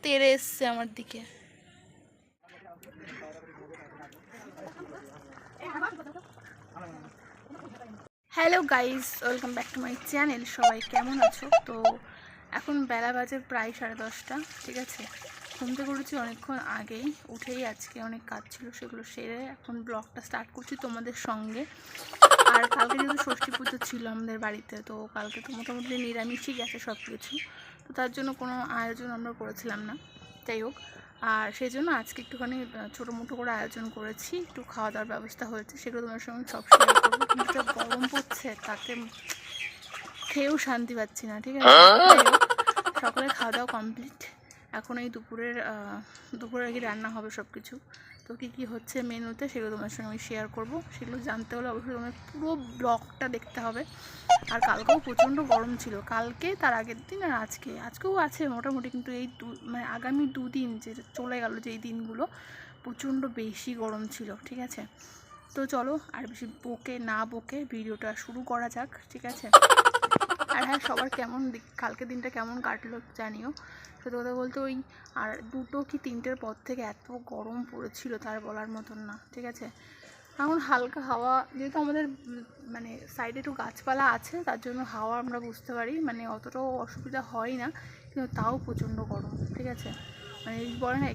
তেড়ে এসছে আমার দিকে। Hello guys, welcome back to my channel. সবাই কেমন আছো? তো এখন বেলা বাজে প্রায় 10:30, ঠিক আছে। ঘুম থেকে উঠেছি অনেকক্ষণ আগেই, উঠেই আজকে অনেক কাজ ছিল, সেগুলো সেরে এখন ব্লগটা স্টার্ট করছি তোমাদের সঙ্গে। আর কালকে যেহেতু ষষ্ঠী পুজো ছিল আমাদের বাড়িতে, তো কালকে তো মোটামুটি নিরামিষই গেছে সব কিছু, তো তার জন্য কোনো আয়োজন আমরা করেছিলাম না। যাই হোক, আর সেই জন্য আজকে একটুখানি ছোটো মোটো করে আয়োজন করেছি, একটু খাওয়া দাওয়ার ব্যবস্থা হয়েছে, সেগুলো তোমার সঙ্গে সব শেয়ার করবো। কিন্তু যা গরম পড়ছে তাতে খেয়েও শান্তি পাচ্ছি না, ঠিক আছে। সকালে খাওয়া দাওয়া কমপ্লিট, এখন এই দুপুরের আগে রান্না হবে সব কিছু। তো কী কী হচ্ছে মেনুতে সেগুলো তোমার সঙ্গে আমি শেয়ার করবো। সেগুলো জানতে হলে অবশ্যই তোমার পুরো ব্লগটা দেখতে হবে। আর কালকেও প্রচণ্ড গরম ছিল, কালকে তার আগের দিন আর আজকেও আছে মোটামুটি, কিন্তু এই মানে আগামী 2 দিন যে চলে গেল, যেই দিনগুলো প্রচণ্ড বেশি গরম ছিল, ঠিক আছে। তো চলো আর বেশি না বকে ভিডিওটা শুরু করা যাক, ঠিক আছে। আর হ্যাঁ, সবার কালকে দিনটা কেমন কাটলো জানিও। সত্যি কথা বলতে ওই আর 2টো কি 3টের পর থেকে এত গরম পড়েছিল তার বলার মতন না, ঠিক আছে। এখন হালকা হাওয়া, যেহেতু আমাদের মানে সাইডে একটু গাছপালা আছে, তার জন্য হাওয়া আমরা বুঝতে পারি, মানে অতটাও অসুবিধা হয় না, কিন্তু তাও প্রচণ্ড গরম, ঠিক আছে। মানে বলে না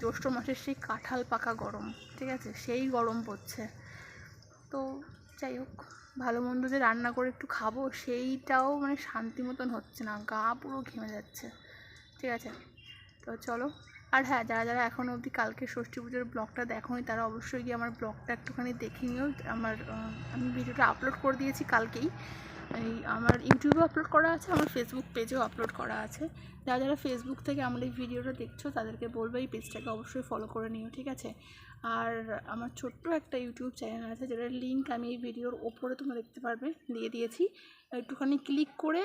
জ্যৈষ্ঠ মাসের সেই কাঁঠাল পাকা গরম, ঠিক আছে, সেই গরম পড়ছে। তো যাই হোক, ভালো মন্দ যে রান্না করে একটু খাবো সেইটাও মানে শান্তি মতন হচ্ছে না, গা পুরো ঘেমে যাচ্ছে, ঠিক আছে। তো চলো। আর হ্যাঁ, যারা যারা এখনও অবধি কালকে ষষ্ঠী পুজোর ব্লগটা দেখোনি তারা অবশ্যই গিয়ে আমার ব্লগটা একটুখানি দেখে নিও। আমি ভিডিওটা আপলোড করে দিয়েছি কালকেই, আমার ইউটিউবে আপলোড করা আছে, আমার ফেসবুক পেজেও আপলোড করা আছে। যারা যারা ফেসবুক থেকে আমার এই ভিডিওটা দেখছো তাদেরকে বলবো এই পেজটাকে অবশ্যই ফলো করে নিও, ঠিক আছে। আর আমার ছোট্ট একটা ইউটিউব চ্যানেল আছে, যেটার লিঙ্ক আমি এই ভিডিওর ওপরে তোমরা দেখতে পারবে, দিয়ে দিয়েছি। একটুখানি ক্লিক করে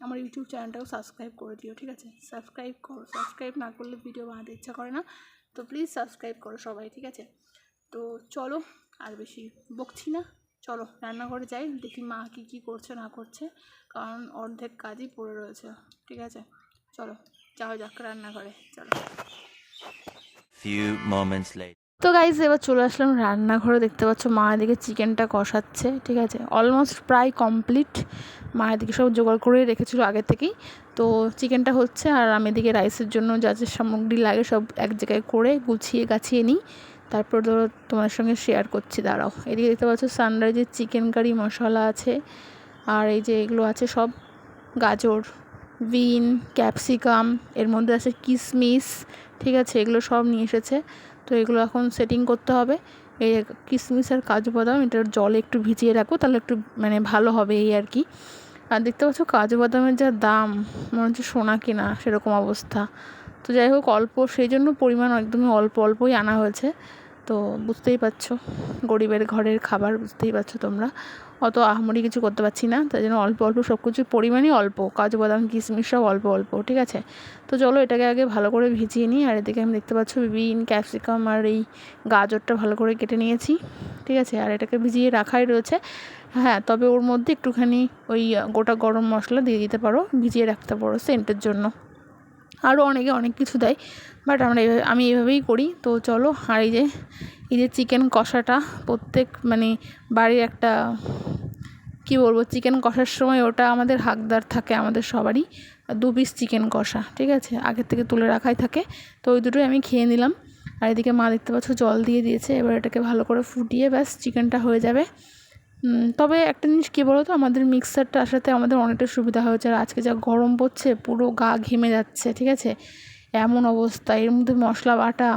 আমার ইউটিউব চ্যানেলটাও সাবস্ক্রাইব করে দিও, ঠিক আছে। সাবস্ক্রাইব না করলে ভিডিও বানাতে ইচ্ছা করে না, তো প্লিজ সাবস্ক্রাইব করো সবাই, ঠিক আছে। তো চলো আর বেশি বকছি না, চলো রান্নাঘরে যাই, দেখি মা কী করছে না করছে, কারণ অর্ধেক কাজই পড়ে রয়েছে, ঠিক আছে। চলো যাওয়া যাক রান্নাঘরে, চলো। তো গাইজ, এবার চলে আসলাম রান্নাঘরে। দেখতে পাচ্ছ মা এদিকে চিকেনটা কষাচ্ছে, ঠিক আছে, অলমোস্ট প্রায় কমপ্লিট। মা এদিকে সব জোগাড় করে রেখেছিল আগে থেকেই, তো চিকেনটা হচ্ছে। আর আমি এদিকে রাইসের জন্য যা যা সামগ্রী লাগে সব এক জায়গায় করে গুছিয়ে গাছিয়ে নিই, তারপর ধরো তোমার সঙ্গে শেয়ার করছি, দাঁড়াও। এদিকে দেখতে পাচ্ছ সানরাইজের চিকেন কারি মশলা আছে, আর এই যে এগুলো আছে সব গাজর, বিন, ক্যাপসিকাম, এর মধ্যে আছে কিশমিশ, ঠিক আছে, এগুলো সব নিয়ে এসেছে। তো এগুলো এখন সেটিং করতে হবে। এই কিশমিশ আর কাজু বাদাম এটার জলে একটু ভিজিয়ে রাখবো, তাহলে একটু মানে ভালো হবে এই আর কি। আর দেখতে পাচ্ছ কাজু বাদামের যা দাম, মনে হচ্ছে সোনা কেনা সেরকম অবস্থা। তো যাই হোক, সেই জন্য পরিমাণ একদমই অল্পই আনা হয়েছে। তো বুঝতেই পারছো, গরিবের ঘরের খাবার, বুঝতেই পারছো তোমরা, অত আহামরি কিছু করতে পারছি না, তাই জন্য অল্প সব কিছুর পরিমাণই অল্প, কাজু বাদাম কিশমিশ সব অল্প, ঠিক আছে। তো চলো এটাকে আগে ভালো করে ভিজিয়ে নিই। আর এদিকে আমি দেখতে পাচ্ছ বিন, ক্যাপসিকাম আর এই গাজরটা ভালো করে কেটে নিয়েছি, ঠিক আছে। আর এটাকে ভিজিয়ে রাখাই রয়েছে। হ্যাঁ, তবে ওর মধ্যে একটুখানি ওই গোটা গরম মশলা দিয়ে দিতে পারো, ভিজিয়ে রাখতে পারো সেন্টের জন্য। আরও অনেকে অনেক কিছু দেয়, বাট আমি এইভাবেই করি। তো চলো। আর এই যে চিকেন কষাটা প্রত্যেক মানে বাড়ির একটা কি বলবো, চিকেন কষার সময় ওটা আমাদের হাকদার থাকে, আমাদের সবারই 2 পিস চিকেন কষা, ঠিক আছে, আগের থেকে তুলে রাখাই থাকে। তো ওই দুটোই আমি খেয়ে নিলাম। আর এদিকে মা দেখতে পাচ্ছ জল দিয়ে দিয়েছে, এবার এটাকে ভালো করে ফুটিয়ে ব্যাস চিকেনটা হয়ে যাবে। তবে একটা জিনিস কী বলো তো, আমাদের মিক্সারটা আসাতে আমাদের অনেকটা সুবিধা হয়েছে। আর আজকে যা গরম পড়ছে, পুরো গা ঘেমে যাচ্ছে, ঠিক আছে, এমন অবস্থা। এর মধ্যে মশলা বাটা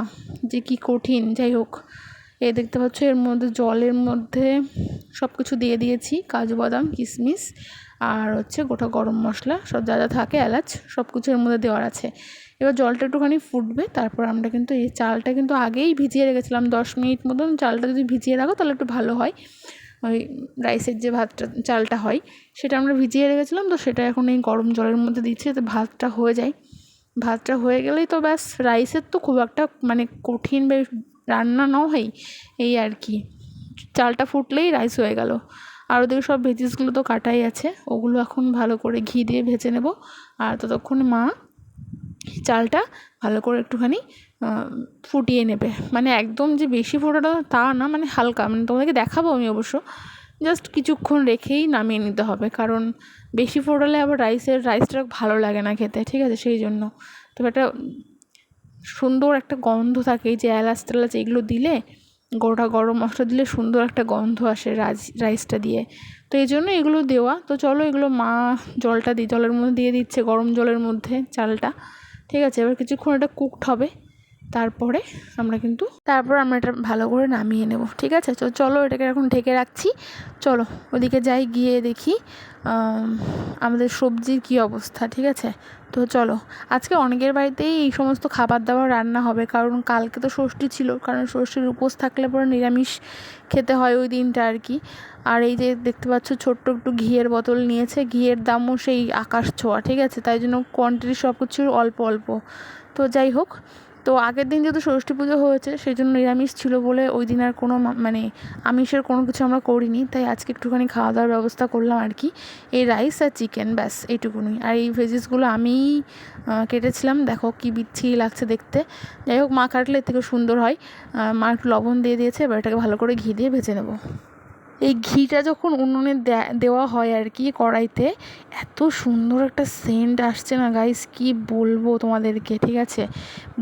যে কি কঠিন। যাই হোক, দেখতে পাচ্ছ এর মধ্যে জলের মধ্যে সব কিছু দিয়ে দিয়েছি, কাজু বাদাম কিশমিশ আর হচ্ছে গোটা গরম মশলা সব যা যা থাকে, এলাচ, সব কিছু এর মধ্যে দেওয়ার আছে। এবার জলটা একটুখানি ফুটবে, তারপর আমরা কিন্তু এই চালটা কিন্তু আগেই ভিজিয়ে রেখেছিলাম 10 মিনিট মতন। চালটা যদি ভিজিয়ে রাখো তাহলে একটু ভালো হয়, ওই রাইসের যে চালটা হয় সেটা আমরা ভিজিয়ে রেখেছিলাম। তো সেটা এখন এই গরম জলের মধ্যে দিচ্ছি যাতে ভাতটা হয়ে যায়। ভাতটা হয়ে গেলেই তো ব্যাস, রাইসের তো খুব একটা মানে কঠিন রান্না না হয়, এই আর কি, চালটা ফুটলেই রাইস হয়ে গেল। আর ওদিকে সব ভেজিসগুলো তো কাটাই আছে, ওগুলো এখন ভালো করে ঘি দিয়ে ভেজে নেব। আর ততক্ষণ মা চালটা ভালো করে একটুখানি ফুটিয়ে নেবে, মানে একদম যে বেশি ফোটাটা তা না, মানে হালকা, মানে তোমাদেরকে দেখাবো আমি অবশ্য, জাস্ট কিছুক্ষণ রেখেই নামিয়ে নিতে হবে, কারণ বেশি ফোটালে আবার রাইসটা ভালো লাগে না খেতে, ঠিক আছে, সেই জন্য। তবে একটা সুন্দর একটা গন্ধ থাকে, এই যে এলাচ টেলাচ এগুলো দিলে, গোটা গরম মশলা দিলে সুন্দর একটা গন্ধ আসে রাইসটা দিয়ে, তো এই জন্য এগুলো দেওয়া। তো চলো এগুলো মা জলের মধ্যে দিয়ে দিচ্ছে, গরম জলের মধ্যে চালটা, ঠিক আছে। এবার কিছুক্ষণ এটা কুকড হবে, তারপর আমরা এটা ভালো করে নামিয়ে নেব, ঠিক আছে। তো চলো এটাকে এখন ঢেকে রাখছি, চলো ওদিকে যাই, গিয়ে দেখি আমাদের সবজির কী অবস্থা, ঠিক আছে। তো চলো, আজকে অনেকের বাড়িতেই এই সমস্ত খাবার দাবার রান্না হবে, কারণ কালকে তো ষষ্ঠী ছিল, কারণ ষষ্ঠীর উপোস থাকলে পরে নিরামিষ খেতে হয় ওই দিনটা আর কি। আর এই যে দেখতে পাচ্ছ ছোট্ট একটু ঘিয়ের বোতল নিয়েছে, ঘিয়ের দামও সেই আকাশ ছোঁয়া, ঠিক আছে, তাই জন্য কোয়ান্টিটি সব কিছু অল্প অল্প। তো যাই হোক, তো আগের দিন যেহেতু ষষ্ঠী পুজো হয়েছে সেই জন্য নিরামিষ ছিল বলে ওই দিন আর কোনো মানে আমিষের কোনো কিছু আমরা করিনি, তাই আজকে একটুখানি খাওয়া দাওয়ার ব্যবস্থা করলাম আর কি, এই রাইস আর চিকেন, ব্যাস এইটুকুনি। আর এই ভেজিসগুলো আমিই কেটেছিলাম, দেখো কি বিচ্ছিরি লাগছে দেখতে। যাই হোক, মা কাটলে এর থেকে সুন্দর হয়। মা একটু লবণ দিয়ে দিয়েছে, এবার এটাকে ভালো করে ঘি দিয়ে ভেজে নেবো। এই ঘিটা যখন উনুনে দেওয়া হয় আর কি কড়াইতে, এত সুন্দর একটা সেন্ট আসছে না গাইস, কি বলবো তোমাদেরকে, ঠিক আছে,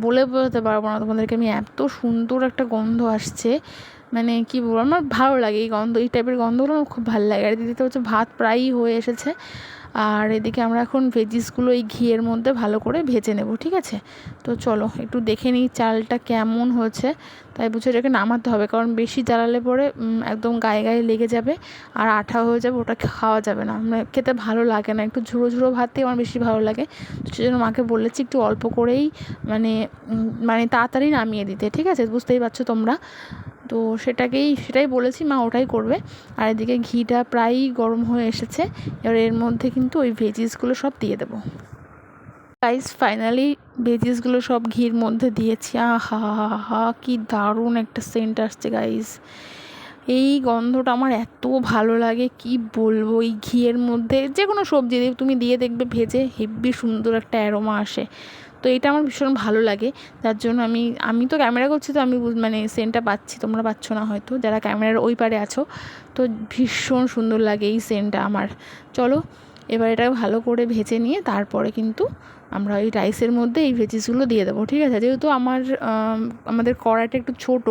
বলে বোঝাতে পারবো না তোমাদেরকে আমি, এত সুন্দর একটা গন্ধ আসছে, মানে কি বলবো, আমার ভালো লাগে এই গন্ধ, এই টাইপের গন্ধগুলো আমার খুব ভালো লাগে। আর দিদিতে হচ্ছে ভাত প্রায়ই হয়ে এসেছে, আর এদিকে আমরা এখন ভেজিসগুলো এই ঘিয়ের মধ্যে ভালো করে ভেজে নেব, ঠিক আছে। তো চলো একটু দেখে নিই চালটা কেমন হয়েছে, তাই বুঝে এটাকে নামাতে হবে, কারণ বেশি জ্বালালে পরে একদম গায়ে গায়ে লেগে যাবে আর আঠা হয়ে যাবে, ওটা খাওয়া যাবে না, মানে খেতে ভালো লাগে না, একটু ঝুড়ো ঝুড়ো ভাতই আমার বেশি ভালো লাগে। তো সেই জন্য মাকে বলেছি একটু অল্প করেই মানে মানে তাড়াতাড়ি নামিয়ে দিতে, ঠিক আছে, বুঝতেই পারছো তোমরা। তো সেটাই বলেছি, মা ওটাই করবে। আর এদিকে ঘিটা প্রায়ই গরম হয়ে এসেছে, এবার এর মধ্যে কিন্তু ওই ভেজিসগুলো সব দিয়ে দেবো। গাইস ফাইনালি ভেজিসগুলো সব ঘির মধ্যে দিয়েছি, আহা হা হা কি দারুণ একটা সেন্ট আসছে গাইস, এই গন্ধটা আমার এত ভালো লাগে কি বলবো। এই ঘিয়ের মধ্যে যে কোনো সবজি তুমি দিয়ে দেখবে ভেজে, হেব্বি সুন্দর একটা অ্যারোমা আসে, তো এটা আমার ভীষণ ভালো লাগে। যার জন্য আমি তো ক্যামেরা করছি, তো আমি মানে সেন্টটা পাচ্ছি, তোমরা পাচ্ছ না হয়তো যারা ক্যামেরার ওই পারে আছো, তো ভীষণ সুন্দর লাগে এই সেন্টটা আমার। চলো এবার এটা ভালো করে ভেজে নিয়ে তারপরে কিন্তু আমরা ওই রাইসের মধ্যে এই ভেজিসগুলো দিয়ে দেবো, ঠিক আছে। যেহেতু আমাদের কড়াইটা একটু ছোট,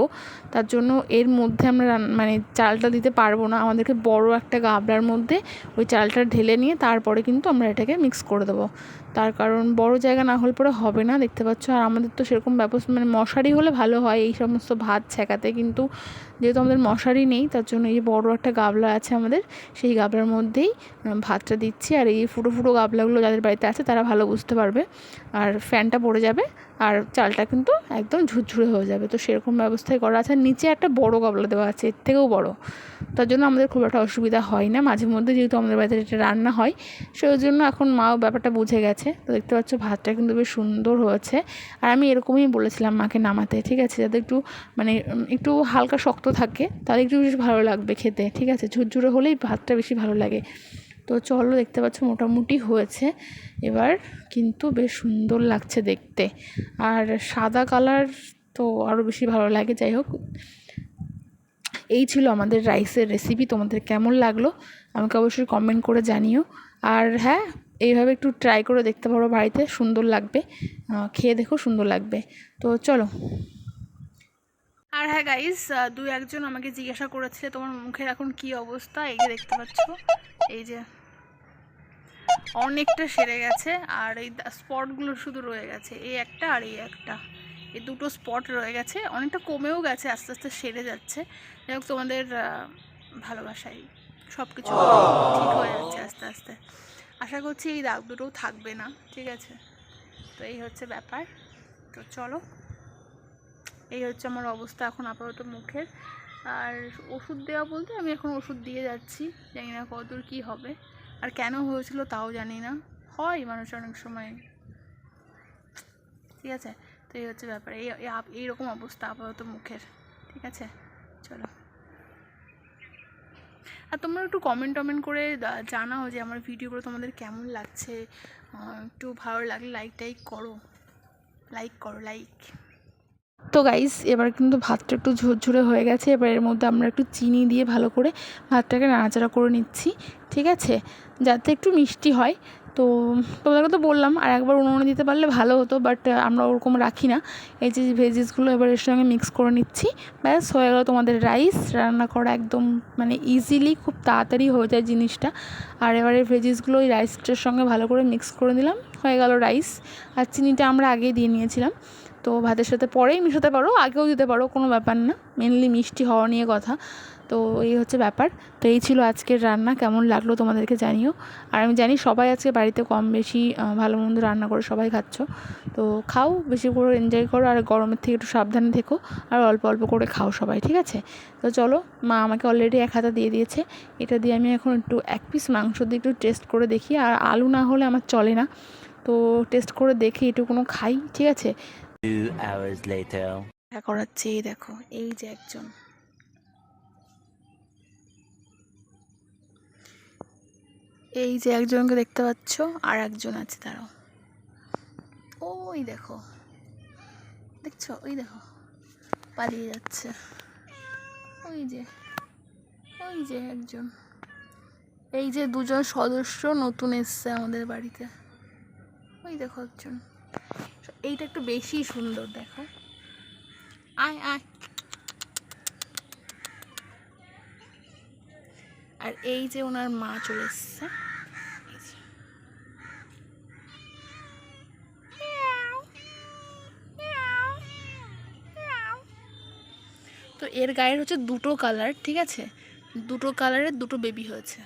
তার জন্য এর মধ্যে আমরা মানে চালটা দিতে পারবো না, আমাদেরকে বড় একটা গামলার মধ্যে ওই চালটা ঢেলে নিয়ে তারপরে কিন্তু আমরা এটাকে মিক্স করে দেবো, তার কারণ বড় জায়গা না হলে পরে হবে না, দেখতে পাচ্ছ। আর আমাদের তো সেরকম ব্যবস্থা মানে মশারি হলে ভালো হয় এই সমস্ত ভাত ছেঁকাতে, কিন্তু যেহেতু আমাদের মশারি নেই, তার জন্য এই বড় একটা গামলা আছে আমাদের, সেই গামলার মধ্যেই ভাতটা দিচ্ছি। আর এই ফুটো ফুটো গামলাগুলো যাদের বাড়িতে আছে তারা ভালো বুঝতে পারবে, আর ফ্যানটা পড়ে যাবে আর চালটা কিন্তু একদম ঝুরঝুরে হয়ে যাবে, তো সেরকম ব্যবস্থাই করা আছে। নিচে একটা বড় গামলা দেওয়া আছে, এর থেকেও বড়, তার জন্য আমাদের খুব একটা অসুবিধা হয় না মাঝে মধ্যে, যেহেতু আমাদের বাড়িতে এটা রান্না হয়, সেই জন্য এখন মাও ব্যাপারটা বুঝে গেছে। তো দেখতে পাচ্ছ ভাতটা কিন্তু বেশ সুন্দর হয়েছে, আর আমি এরকমই বলেছিলাম মাকে নামাতে, ঠিক আছে, যাতে একটু মানে একটু হালকা শক্ত থাকে, তাহলে একটু বেশ ভালো লাগবে খেতে, ঠিক আছে, ঝুরঝুরে হলেই ভাতটা বেশি ভালো লাগে। তো চলো দেখতে পাচ্ছ মোটামুটি হয়েছে, এবার কিন্তু বেশ সুন্দর লাগছে দেখতে, আর সাদা কালার তো আরও বেশি ভালো লাগে। যাই হোক, এই ছিল আমাদের রাইসের রেসিপি, তোমাদের কেমন লাগলো আমাকে অবশ্যই কমেন্ট করে জানিও। আর হ্যাঁ, এইভাবে একটু ট্রাই করে দেখতে পারো বাড়িতে, সুন্দর লাগবে, খেয়ে দেখো সুন্দর লাগবে। তো চলো। আর হ্যাঁ গাইস, দু একজন আমাকে জিজ্ঞাসা করেছে তোমার মুখের এখন কি অবস্থা, এই যে দেখতে পাচ্ছ, এই যে অনেকটা সেরে গেছে, আর এই স্পটগুলো শুধু রয়ে গেছে, এই একটা আর এই একটা, এই দুটো স্পট রয়ে গেছে, অনেকটা কমেও গেছে, আস্তে আস্তে সেরে যাচ্ছে। যাই হোক, তোমাদের ভালোবাসাই সব কিছু ঠিক হয়ে যাচ্ছে আস্তে আস্তে, আশা করছি এই দাগ দুটোও থাকবে না, ঠিক আছে। তো এই হচ্ছে ব্যাপার। তো চলো, এই হচ্ছে আমার অবস্থা এখন আপাতত মুখের। আর ওষুধ দেওয়া বলতে আমি এখন ওষুধ দিয়ে যাচ্ছি, জানি না কতদূর কী হবে, আর কেন হয়েছিল তাও জানি না, হয় মানুষ অনেক সময়, ঠিক আছে। তো এই হচ্ছে ব্যাপার, এইরকম অবস্থা আপাতত মুখের, ঠিক আছে। চলো, আর তোমরা একটু কমেন্ট করে জানাও যে আমার ভিডিওগুলো তোমাদের কেমন লাগছে, একটু ভালো লাগলে লাইক টাইক করো, লাইক করো, লাইক। তো গাইস এবার কিন্তু ভাতটা একটু ঝরঝরে হয়ে গেছে। এবার এর মধ্যে আমরা একটু চিনি দিয়ে ভালো করে ভাতটাকে নাড়াচাড়া করে নিচ্ছি, ঠিক আছে, যাতে একটু মিষ্টি হয়। তো তোমাদেরকে তো বললাম আর একবার উনুনে দিতে পারলে ভালো হতো, বাট আমরা ওরকম রাখি না। এই যে ভেজিসগুলো এবার এর সঙ্গে মিক্স করে নিচ্ছি, ব্যাস হয়ে গেল তোমাদের রাইস রান্না করা। একদম মানে ইজিলি, খুব তাড়াতাড়ি হয়ে যায় জিনিসটা। আর এবারে ভেজিসগুলো ওই রাইসটার সঙ্গে ভালো করে মিক্স করে দিলাম, হয়ে গেল রাইস। আর চিনিটা আমরা আগেই দিয়ে নিয়েছিলাম। তো ভাতের সাথে পরেই মিশাতে পারো, আগেও দিতে পারো, কোনো ব্যাপার না, মেনলি মিষ্টি হওয়া নিয়ে কথা। তো এই হচ্ছে ব্যাপার। তো এই ছিল আজকের রান্না, কেমন লাগলো তোমাদেরকে জানিও। আর আমি জানি সবাই আজকে বাড়িতে কম বেশি ভালো মন্দ রান্না করে সবাই খাচ্ছ, তো খাও, বেশি করে এনজয় করো। আর গরমের থেকে একটু সাবধানে থেকো, আর অল্প অল্প করে খাও সবাই, ঠিক আছে। তো চলো, মা আমাকে অলরেডি 1 হাতা দিয়ে দিয়েছে। এটা দিয়ে আমি এখন একটু 1 পিস মাংস দিয়ে একটু টেস্ট করে দেখি। আর আলু না হলে আমার চলে না, তো টেস্ট করে দেখি, একটু কোনো খাই, ঠিক আছে। 2 hours later. দেখা করাচ্ছে, এই দেখো, এই যে একজন, এই যে একজনকে দেখতে পাচ্ছ, আর একজন আছে, তারাও ওই দেখো, দেখছো, ওই দেখো পালিয়ে যাচ্ছে, ওই যে, ওই যে একজন, এই যে দুজন সদস্য নতুন এসছে আমাদের বাড়িতে, ওই দেখো একজন। এইটা একটু বেশি সুন্দর, দেখো, আয় আয়। আর এই যে ওনার মা চলে এসছে, তো এর গায়ের হচ্ছে 2টো কালার, ঠিক আছে, 2টো কালারের 2টো বেবি হয়েছে।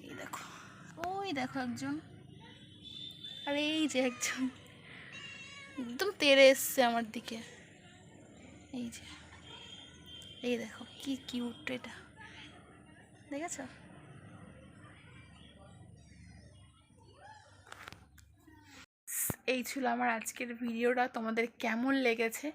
এই দেখো, ওই দেখো একজন, আর এই যে একজন একদম তেড়ে এসছে আমার দিকে, এই যে, এই দেখো কি কিউট এটা, দেখেছো। এই ছিল আমার আজকের ভিডিওটা, তোমাদের কেমন লেগেছে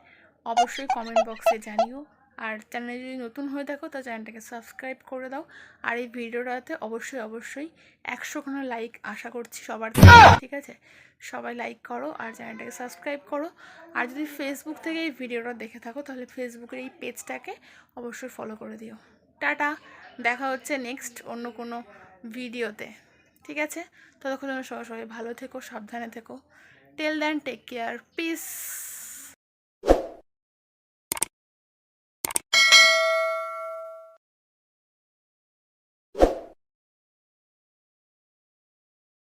অবশ্যই কমেন্ট বক্সে জানিও। আর চ্যানেলে যদি নতুন হয়ে থাকো তো চ্যানেলটাকে সাবস্ক্রাইব করে দাও। আর এই ভিডিওটাতে অবশ্যই অবশ্যই 100খানা লাইক আশা করছি সবার থেকে, ঠিক আছে। সবাই লাইক করো আর চ্যানেলটাকে সাবস্ক্রাইব করো। আর যদি ফেসবুক থেকে এই ভিডিওটা দেখে থাকো তাহলে ফেসবুকের এই পেজটাকে অবশ্যই ফলো করে দিও। টাটা, দেখা হচ্ছে নেক্সট অন্য কোনো ভিডিওতে, ঠিক আছে। ততক্ষণ সবাই ভালো থেকো, সাবধানে থেকো। Till then, take care. Peace.